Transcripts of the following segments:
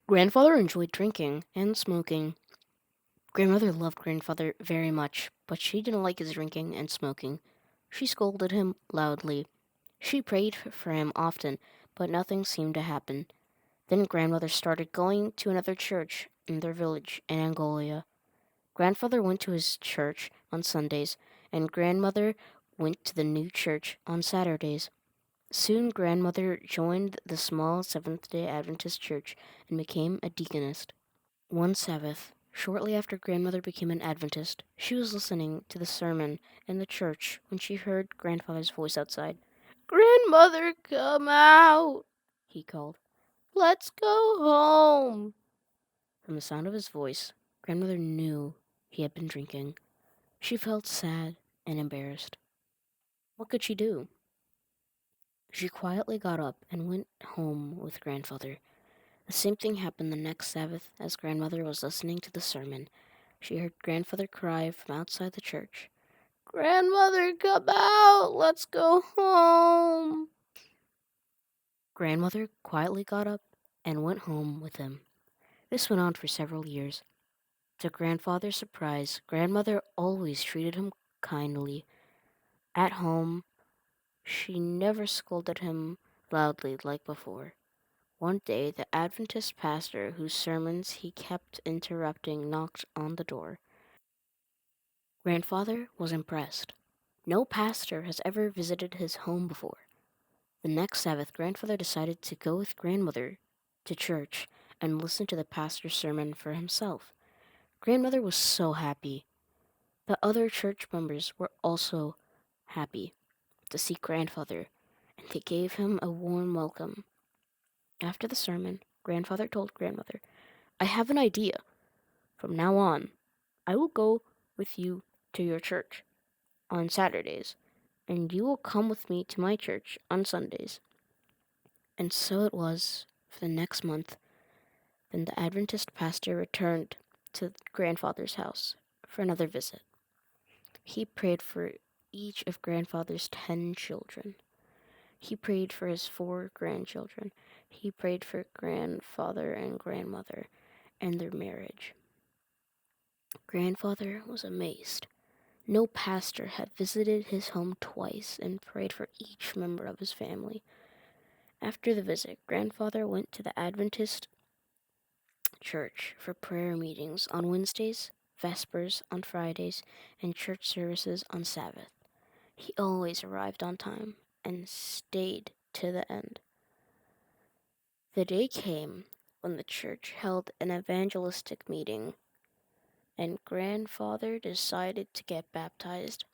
Grandfather enjoyed drinking and smoking. Grandmother loved grandfather very much, but she didn't like his drinking and smoking. She scolded him loudly. She prayed for him often, but nothing seemed to happen. Then grandmother started going to another church in their village in Angola. Grandfather went to his church on Sundays, and grandmother went to the new church on Saturdays. Soon grandmother joined the small Seventh-day Adventist church and became a deaconess. One Sabbath, shortly after grandmother became an Adventist, she was listening to the sermon in the church when she heard grandfather's voice outside. "Grandmother, come out!" he called. "Let's go home." From the sound of his voice, grandmother knew he had been drinking. She felt sad and embarrassed. What could she do? She quietly got up and went home with grandfather. The same thing happened the next Sabbath as grandmother was listening to the sermon. She heard grandfather cry from outside the church. "Grandmother, come out! Let's go home!" Grandmother quietly got up and went home with him. This went on for several years. To grandfather's surprise, grandmother always treated him kindly. At home, she never scolded him loudly like before. One day, the Adventist pastor whose sermons he kept interrupting knocked on the door. Grandfather was impressed. No pastor has ever visited his home before. The next Sabbath, grandfather decided to go with grandmother to church and listen to the pastor's sermon for himself. Grandmother was so happy. The other church members were also happy to see grandfather, and they gave him a warm welcome. After the sermon, grandfather told grandmother, "I have an idea. From now on, I will go with you to your church on Saturdays, and you will come with me to my church on Sundays." And so it was for the next month. Then the Adventist pastor returned to grandfather's house for another visit. He prayed for each of grandfather's 10 children. He prayed for his 4 grandchildren. He prayed for grandfather and grandmother and their marriage. Grandfather was amazed. No pastor had visited his home twice and prayed for each member of his family. After the visit, grandfather went to the Adventist church for prayer meetings on Wednesdays, Vespers on Fridays, and church services on Sabbath. He always arrived on time and stayed to the end. The day came when the church held an evangelistic meeting, and grandfather decided to get baptized.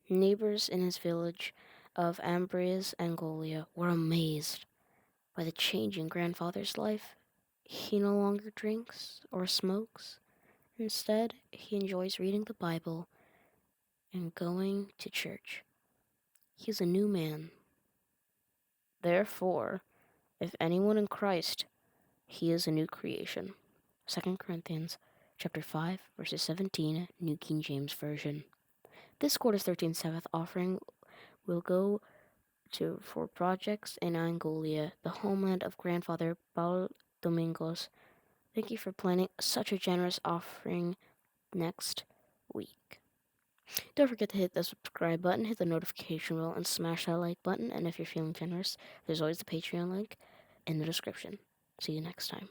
Neighbors in his village of Ambrias, Angola, were amazed by the change in grandfather's life. He no longer drinks or smokes. Instead, he enjoys reading the Bible and going to church. He is a new man. Therefore, if anyone in Christ, he is a new creation. 2 Corinthians chapter 5, verses 17, New King James Version. This quarter's 13th Sabbath offering will go for projects in Angola, the homeland of grandfather Paulo Domingos. Thank you for planning such a generous offering next week. Don't forget to hit the subscribe button, hit the notification bell, and smash that like button. And if you're feeling generous, there's always the Patreon link in the description. See you next time.